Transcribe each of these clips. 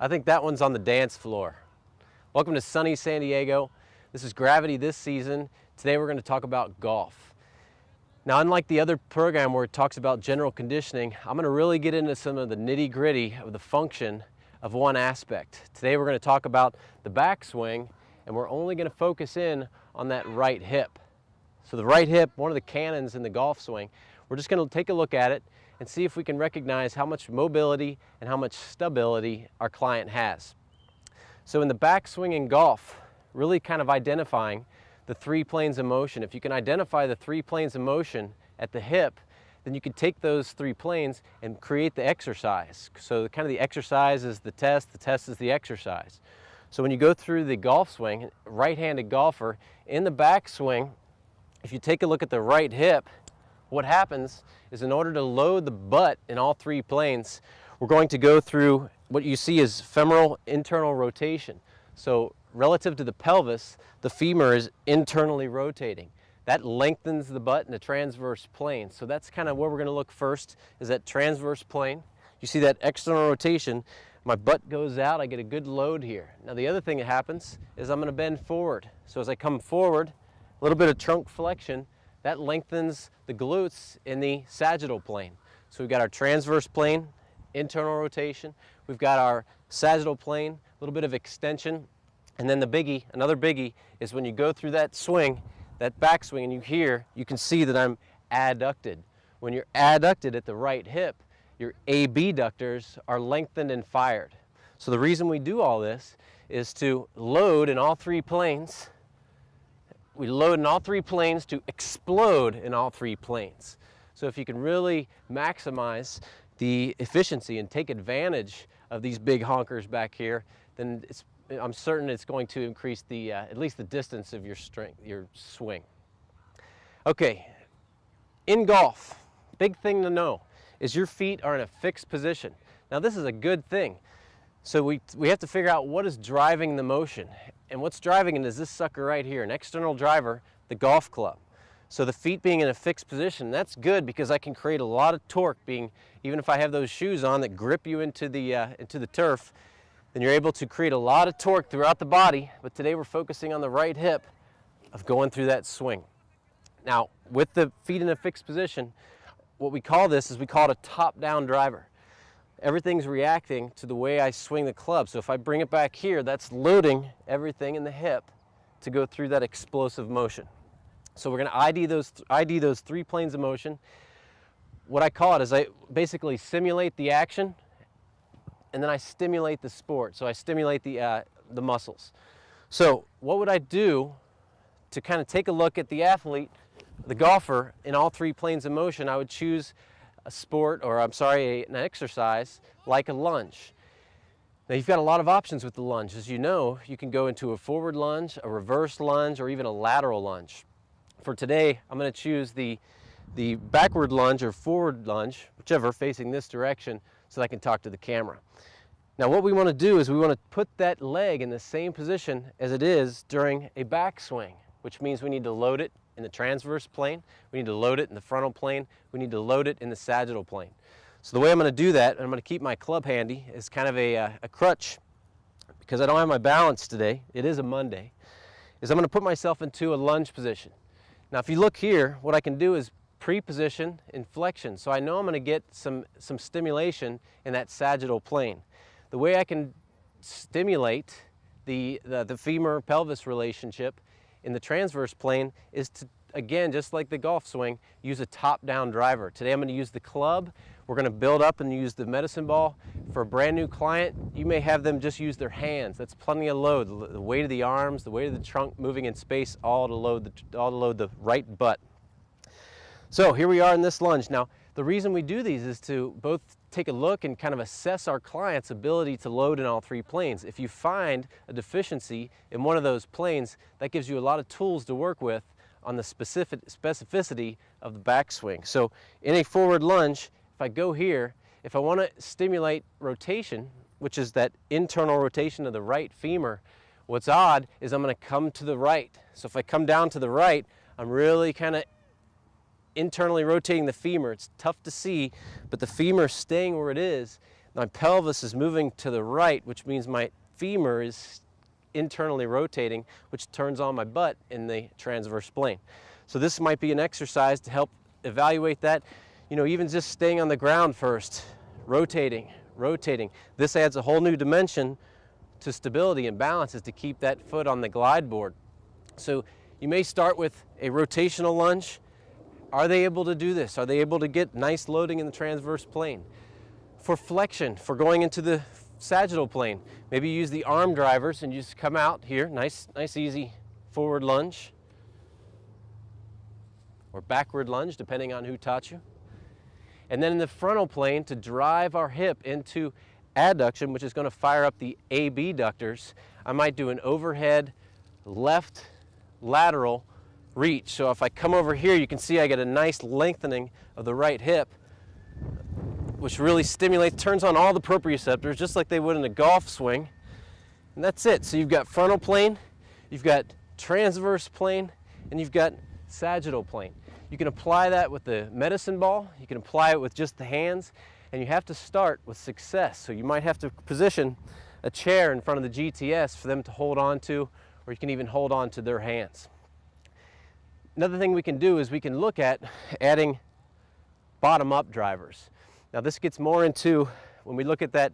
I think that one's on the dance floor. Welcome to sunny San Diego. This is Gravity this season. Today we're going to talk about golf. Now, unlike the other program where it talks about general conditioning, I'm going to really get into some of the nitty-gritty of the function of one aspect. Today we're going to talk about the backswing, and we're only going to focus in on that right hip. So the right hip, one of the cannons in the golf swing, we're just going to take a look at it and see if we can recognize how much mobility and how much stability our client has. So in the backswing in golf, really kind of identifying the three planes of motion. If you can identify the three planes of motion at the hip, then you can take those three planes and create the exercise. So kind of the exercise is the test is the exercise. So when you go through the golf swing, right-handed golfer, in the backswing, if you take a look at the right hip, what happens is in order to load the butt in all three planes, we're going to go through what you see as femoral internal rotation. So relative to the pelvis, the femur is internally rotating. That lengthens the butt in the transverse plane. So that's kind of where we're going to look first, is that transverse plane. You see that external rotation, my butt goes out, I get a good load here. Now the other thing that happens is I'm going to bend forward. So as I come forward, a little bit of trunk flexion, that lengthens the glutes in the sagittal plane. So we've got our transverse plane, internal rotation. We've got our sagittal plane, a little bit of extension. And then the biggie, another biggie, is when you go through that swing, that backswing, and you can see that I'm adducted. When you're adducted at the right hip, your abductors are lengthened and fired. So the reason we do all this is to load in all three planes. We load in all three planes to explode in all three planes. So if you can really maximize the efficiency and take advantage of these big honkers back here, then I'm certain it's going to increase the at least the distance of your swing. Okay, in golf, big thing to know is your feet are in a fixed position. Now this is a good thing. So we have to figure out what is driving the motion. And what's driving it is this sucker right here, an external driver, the golf club. So the feet being in a fixed position, that's good because I can create a lot of torque even if I have those shoes on that grip you into the turf, then you're able to create a lot of torque throughout the body. But today we're focusing on the right hip of going through that swing. Now, with the feet in a fixed position, what we call this is we call it a top-down driver. Everything's reacting to the way I swing the club. So if I bring it back here, that's loading everything in the hip to go through that explosive motion. So we're going to ID those three planes of motion. What I call it is I basically simulate the action, and then I stimulate the sport. So I stimulate the muscles. So what would I do to kind of take a look at the athlete, the golfer, in all three planes of motion? I would choose a sport, or I'm sorry, an exercise like a lunge. Now you've got a lot of options with the lunge. As you know, you can go into a forward lunge, a reverse lunge, or even a lateral lunge. For today, I'm going to choose the backward lunge or forward lunge, whichever, facing this direction, so that I can talk to the camera. Now what we want to do is we want to put that leg in the same position as it is during a backswing, which means we need to load it in the transverse plane, we need to load it in the frontal plane, we need to load it in the sagittal plane. So the way I'm going to do that, and I'm going to keep my club handy, is kind of a crutch, because I don't have my balance today, it is a Monday, is I'm going to put myself into a lunge position. Now if you look here, what I can do is pre-position in flexion, so I know I'm going to get some stimulation in that sagittal plane. The way I can stimulate the femur-pelvis relationship in the transverse plane is to, again, just like the golf swing, use a top-down driver. Today I'm going to use the club. We're going to build up and use the medicine ball. For a brand new client, you may have them just use their hands. That's plenty of load. The weight of the arms, the weight of the trunk moving in space, all to load the right butt. So here we are in this lunge. Now, the reason we do these is to both take a look and kind of assess our client's ability to load in all three planes. If you find a deficiency in one of those planes, that gives you a lot of tools to work with on the specificity of the backswing. So in a forward lunge, if I go here, if I want to stimulate rotation, which is that internal rotation of the right femur, what's odd is I'm going to come to the right. So if I come down to the right, I'm really kind of internally rotating the femur. It's tough to see, but the femur staying where it is, My pelvis is moving to the right, which means my femur is internally rotating, which turns on my butt in the transverse plane. So this might be an exercise to help evaluate that. You know, even just staying on the ground first, rotating. This adds a whole new dimension to stability and balance, is to keep that foot on the glide board. So you may start with a rotational lunge. Are they able to do this? Are they able to get nice loading in the transverse plane? For flexion, for going into the sagittal plane, maybe you use the arm drivers and you just come out here, nice easy forward lunge or backward lunge, depending on who taught you. And then in the frontal plane, to drive our hip into adduction, which is going to fire up the abductors, I might do an overhead left lateral reach. So if I come over here, you can see I get a nice lengthening of the right hip, which really stimulates, turns on all the proprioceptors, just like they would in a golf swing. And that's it. So you've got frontal plane, you've got transverse plane, and you've got sagittal plane. You can apply that with the medicine ball, you can apply it with just the hands, and you have to start with success. So you might have to position a chair in front of the GTS for them to hold on to, or you can even hold on to their hands. Another thing we can do is we can look at adding bottom-up drivers. Now this gets more into, when we look at that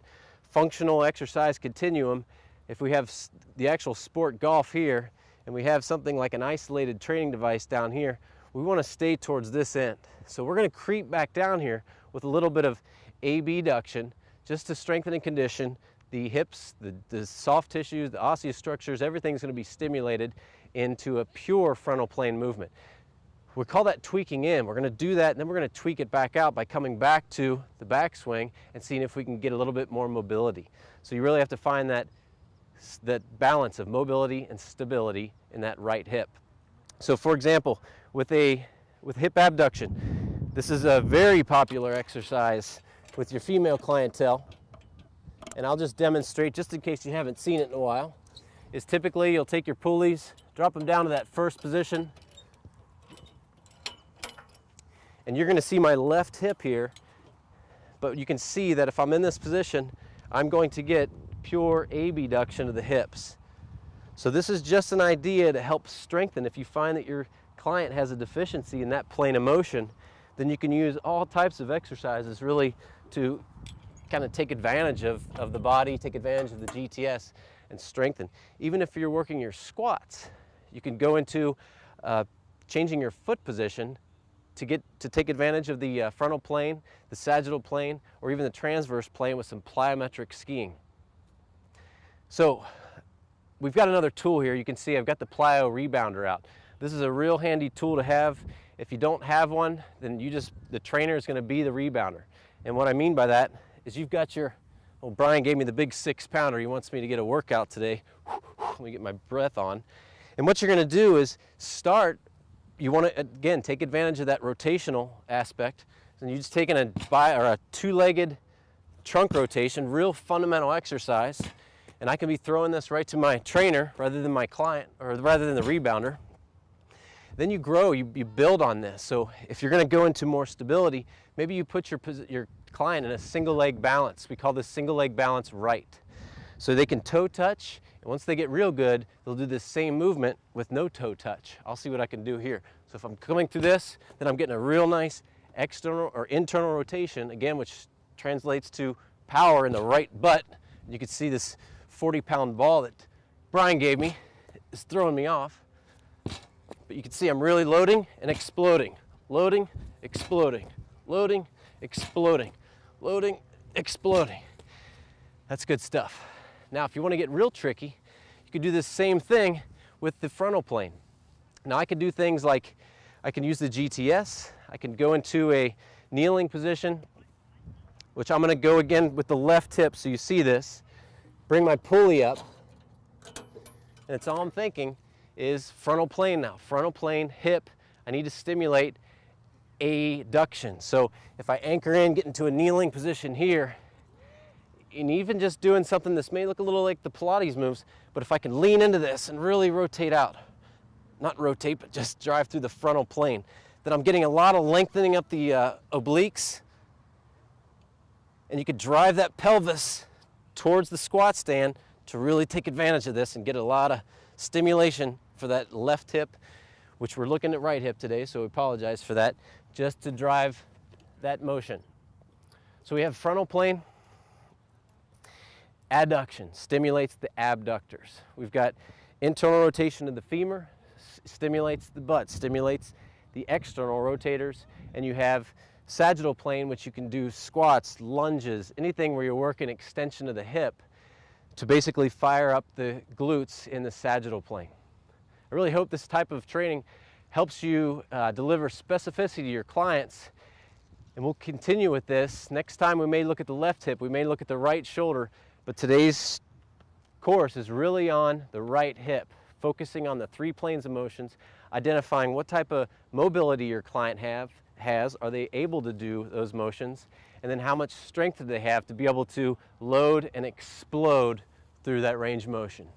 functional exercise continuum, if we have the actual sport golf here, and we have something like an isolated training device down here, we want to stay towards this end. So we're going to creep back down here with a little bit of abduction, just to strengthen and condition the hips, the soft tissues, the osseous structures. Everything's going to be stimulated into a pure frontal plane movement. We call that tweaking in. We're going to do that, and then we're going to tweak it back out by coming back to the backswing and seeing if we can get a little bit more mobility. So you really have to find that balance of mobility and stability in that right hip. So for example, with hip abduction, this is a very popular exercise with your female clientele, and I'll just demonstrate, just in case you haven't seen it in a while, is typically you'll take your pulleys, drop them down to that first position, and you're going to see my left hip here, but you can see that if I'm in this position, I'm going to get pure abduction of the hips. So this is just an idea to help strengthen. If you find that your client has a deficiency in that plane of motion, then you can use all types of exercises really to kind of take advantage of the body, take advantage of the GTS, and strengthen. Even if you're working your squats, you can go into changing your foot position to take advantage of the frontal plane, the sagittal plane, or even the transverse plane with some plyometric skiing. So we've got another tool here. You can see I've got the plyo rebounder out. This is a real handy tool to have. If you don't have one, then the trainer is going to be the rebounder. And what I mean by that is you've got your, well, Brian gave me the big 6-pounder. He wants me to get a workout today. Let me get my breath on. And what you're going to do is start, you want to, again, take advantage of that rotational aspect. And you're just taking a two-legged trunk rotation, real fundamental exercise. And I can be throwing this right to my trainer rather than my client, or rather than the rebounder. Then you grow, you build on this. So if you're going to go into more stability, maybe you put your client in a single leg balance. We call this single leg balance right. So they can toe touch, and once they get real good, they'll do this same movement with no toe touch. I'll see what I can do here. So if I'm coming through this, then I'm getting a real nice external or internal rotation, again, which translates to power in the right butt. You can see this 40-pound ball that Brian gave me is throwing me off. But you can see I'm really loading and exploding. Loading, exploding. Loading, exploding. Loading, exploding. That's good stuff. Now if you want to get real tricky, you can do this same thing with the frontal plane. Now I can do things like I can use the GTS. I can go into a kneeling position, which I'm going to go again with the left hip so you see this. Bring my pulley up, and it's all I'm thinking is frontal plane now. Frontal plane, hip, I need to stimulate adduction. So if I anchor in, get into a kneeling position here, and even just doing something this may look a little like the Pilates moves, but if I can lean into this and really rotate out, not rotate, but just drive through the frontal plane, then I'm getting a lot of lengthening up the obliques and you could drive that pelvis towards the squat stand to really take advantage of this and get a lot of stimulation for that left hip, which we're looking at right hip today, so we apologize for that, just to drive that motion. So we have frontal plane. Adduction stimulates the abductors. We've got internal rotation of the femur, stimulates the butt, stimulates the external rotators, and you have sagittal plane, which you can do squats, lunges, anything where you're working extension of the hip to basically fire up the glutes in the sagittal plane. I really hope this type of training helps you deliver specificity to your clients, and we'll continue with this. Next time we may look at the left hip, we may look at the right shoulder, but today's course is really on the right hip, focusing on the 3 planes of motions, identifying what type of mobility your client has, are they able to do those motions, and then how much strength do they have to be able to load and explode through that range of motion.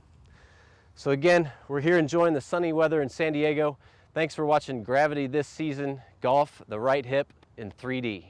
So again, we're here enjoying the sunny weather in San Diego. Thanks for watching Gravity This Season Golf, the right hip in 3D.